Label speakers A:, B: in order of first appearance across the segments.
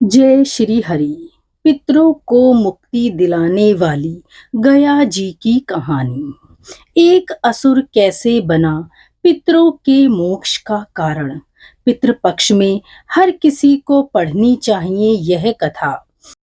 A: जय श्री हरि। पितरों को मुक्ति दिलाने वाली गया जी की कहानी। एक असुर कैसे बना पितरों के मोक्ष का कारण। पितृपक्ष में हर किसी को पढ़नी चाहिए यह कथा।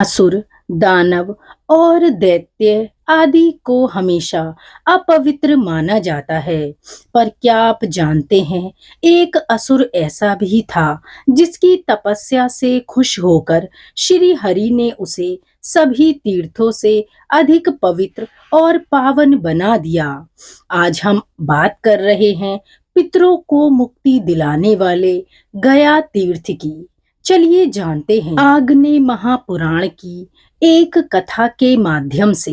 A: असुर, दानव और दैत्य आदि को हमेशा अपवित्र माना जाता है, पर क्या आप जानते हैं एक असुर ऐसा भी था जिसकी तपस्या से खुश होकर श्री हरि ने उसे सभी तीर्थों से अधिक पवित्र और पावन बना दिया। आज हम बात कर रहे हैं पितरों को मुक्ति दिलाने वाले गया तीर्थ की। चलिए जानते हैं आग्नेय महापुराण की एक कथा के माध्यम से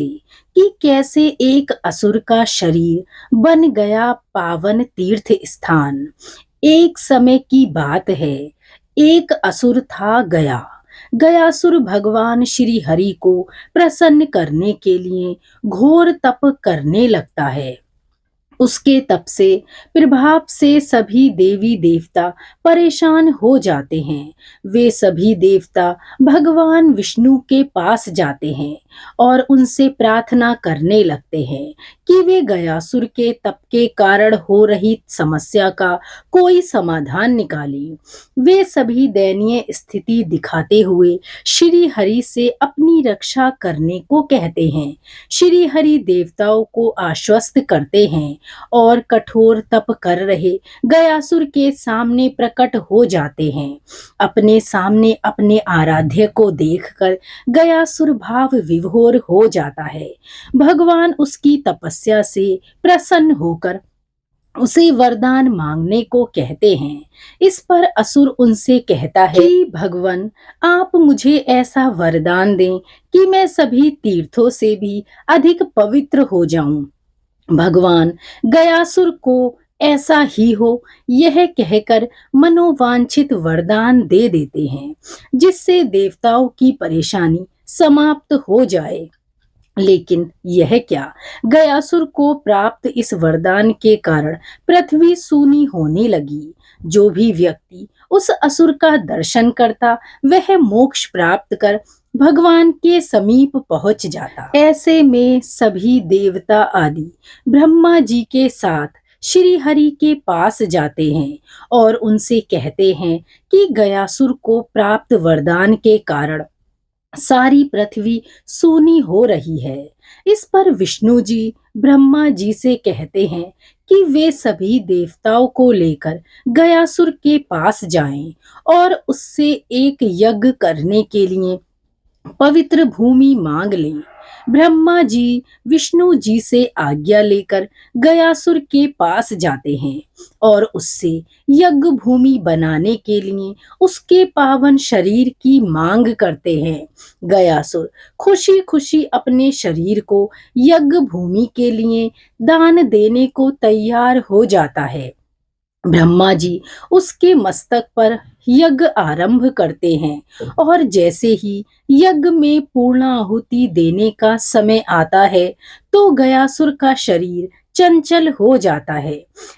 A: कि कैसे एक असुर का शरीर बन गया पावन तीर्थ स्थान। एक समय की बात है, एक असुर था गया। गयासुर भगवान श्री हरि को प्रसन्न करने के लिए घोर तप करने लगता है। उसके तप से प्रभाव से सभी देवी देवता परेशान हो जाते हैं। वे सभी देवता भगवान विष्णु के पास जाते हैं और उनसे प्रार्थना करने लगते हैं कि वे गयासुर के तप के कारण हो रही समस्या का कोई समाधान निकालें। वे सभी दयनीय स्थिति दिखाते हुए श्री हरि से अपनी रक्षा करने को कहते हैं। श्री हरि देवताओं को आश्वस्त करते हैं और कठोर तप कर रहे गयासुर के सामने प्रकट हो जाते हैं। अपने सामने अपने आराध्य को देखकर गयासुर भाव विभोर हो जाता है। भगवान उसकी तपस्या से प्रसन्न होकर उसे वरदान मांगने को कहते हैं। इस पर असुर उनसे कहता है कि भगवान, आप मुझे ऐसा वरदान दें कि मैं सभी तीर्थों से भी अधिक पवित्र हो जाऊं। भगवान गयासुर को ऐसा ही हो यह कहकर मनोवांछित वरदान दे देते हैं, जिससे देवताओं की परेशानी समाप्त हो जाए। लेकिन यह क्या, गयासुर को प्राप्त इस वरदान के कारण पृथ्वी सूनी होने लगी। जो भी व्यक्ति उस असुर का दर्शन करता वह मोक्ष प्राप्त कर भगवान के समीप पहुंच जाता। ऐसे में सभी देवता आदि ब्रह्मा जी के साथ श्री हरि के पास जाते हैं और उनसे कहते हैं कि गयासुर को प्राप्त वरदान के कारण सारी पृथ्वी सूनी हो रही है। इस पर विष्णु जी ब्रह्मा जी से कहते हैं कि वे सभी देवताओं को लेकर गयासुर के पास जाएं और उससे एक यज्ञ करने के लिए पवित्र भूमि मांग लें। ब्रह्मा जी विष्णु जी से आज्ञा लेकर गयासुर के पास जाते हैं और उससे यज्ञ भूमि बनाने के लिए उसके पावन शरीर की मांग करते हैं। गयासुर खुशी खुशी अपने शरीर को यज्ञ भूमि के लिए दान देने को तैयार हो जाता है। ब्रह्मा जी उसके मस्तक पर यज्ञ आरंभ करते हैं और जैसे ही यज्ञ में पूर्णाहुति देने का समय आता है तो गयासुर का शरीर चंचल हो जाता है।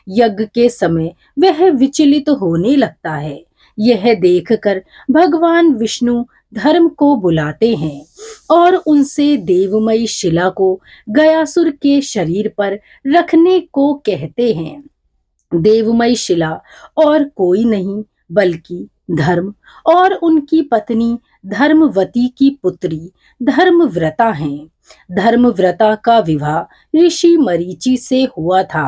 A: यज्ञ के समय वह विचलित होने लगता है। यह देखकर भगवान विष्णु धर्म को बुलाते हैं और उनसे देवमयी शिला को गयासुर के शरीर पर रखने को कहते हैं। देवमयी शिला और कोई नहीं बल्कि धर्म और उनकी पत्नी धर्मवती की पुत्री धर्मव्रता हैं। धर्मव्रता का विवाह ऋषि मरीचि से हुआ था।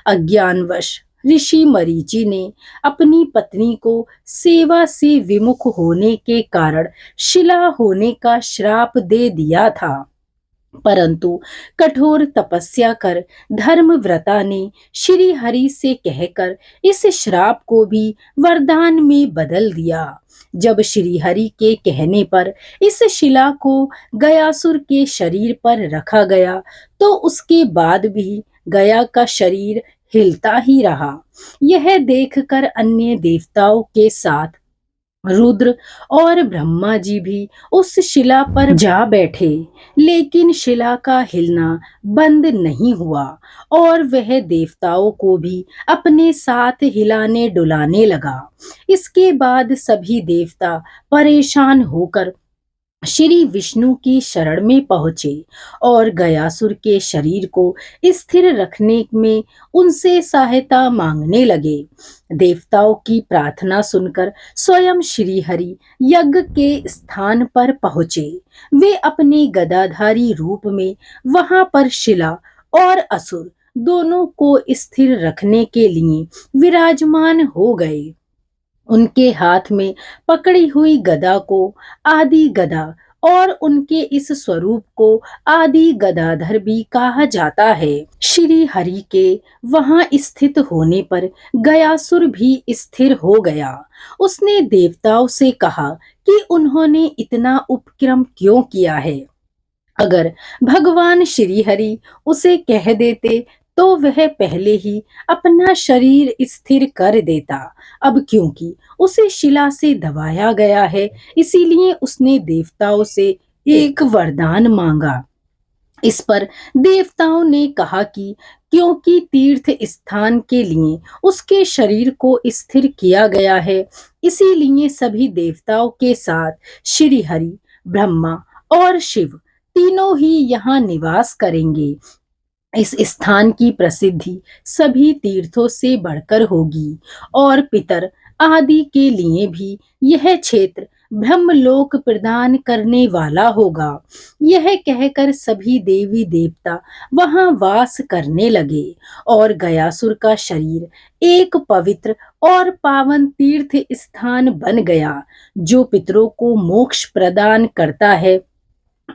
A: अज्ञानवश ऋषि मरीचि ने अपनी पत्नी को सेवा से विमुख होने के कारण शिला होने का श्राप दे दिया था, परंतु कठोर तपस्या कर धर्मव्रता ने श्री हरि से कहकर इस श्राप को भी वरदान में बदल दिया। जब श्री हरि के कहने पर इस शिला को गयासुर के शरीर पर रखा गया तो उसके बाद भी गया का शरीर हिलता ही रहा। यह देखकर अन्य देवताओं के साथ रुद्र और ब्रह्मा जी भी उस शिला पर जा बैठे, लेकिन शिला का हिलना बंद नहीं हुआ और वह देवताओं को भी अपने साथ हिलाने डुलाने लगा। इसके बाद सभी देवता परेशान होकर श्री विष्णु की शरण में पहुंचे और गयासुर के शरीर को स्थिर रखने में उनसे सहायता मांगने लगे। देवताओं की प्रार्थना सुनकर स्वयं श्री हरि यज्ञ के स्थान पर पहुंचे। वे अपने गदाधारी रूप में वहां पर शिला और असुर दोनों को स्थिर रखने के लिए विराजमान हो गए। उनके हाथ में पकड़ी हुई गदा को आदि गदा और उनके इस स्वरूप को आदि गदाधर भी कहा जाता है। श्री हरि के वहां स्थित होने पर गयासुर भी स्थिर हो गया। उसने देवताओं से कहा कि उन्होंने इतना उपक्रम क्यों किया है। अगर भगवान श्री हरि उसे कह देते तो वह पहले ही अपना शरीर स्थिर कर देता। अब क्योंकि उसे शिला से दबाया गया है, इसीलिए उसने देवताओं से एक वरदान मांगा। इस पर देवताओं ने कहा कि क्योंकि तीर्थ स्थान के लिए उसके शरीर को स्थिर किया गया है, इसीलिए सभी देवताओं के साथ श्री हरि, ब्रह्मा और शिव तीनों ही यहाँ निवास करेंगे। इस स्थान की प्रसिद्धि सभी तीर्थों से बढ़कर होगी और पितर आदि के लिए भी यह क्षेत्र ब्रह्मलोक प्रदान करने वाला होगा। यह कहकर सभी देवी देवता वहां वास करने लगे और गयासुर का शरीर एक पवित्र और पावन तीर्थ स्थान बन गया, जो पितरों को मोक्ष प्रदान करता है।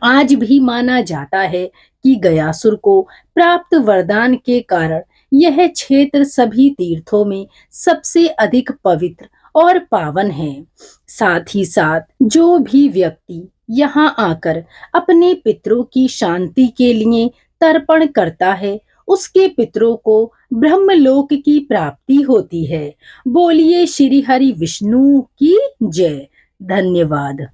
A: आज भी माना जाता है कि गयासुर को प्राप्त वरदान के कारण यह क्षेत्र सभी तीर्थों में सबसे अधिक पवित्र और पावन है। साथ ही साथ जो भी व्यक्ति यहाँ आकर अपने पितरों की शांति के लिए तर्पण करता है, उसके पितरों को ब्रह्मलोक की प्राप्ति होती है। बोलिए श्री हरि विष्णु की जय। धन्यवाद।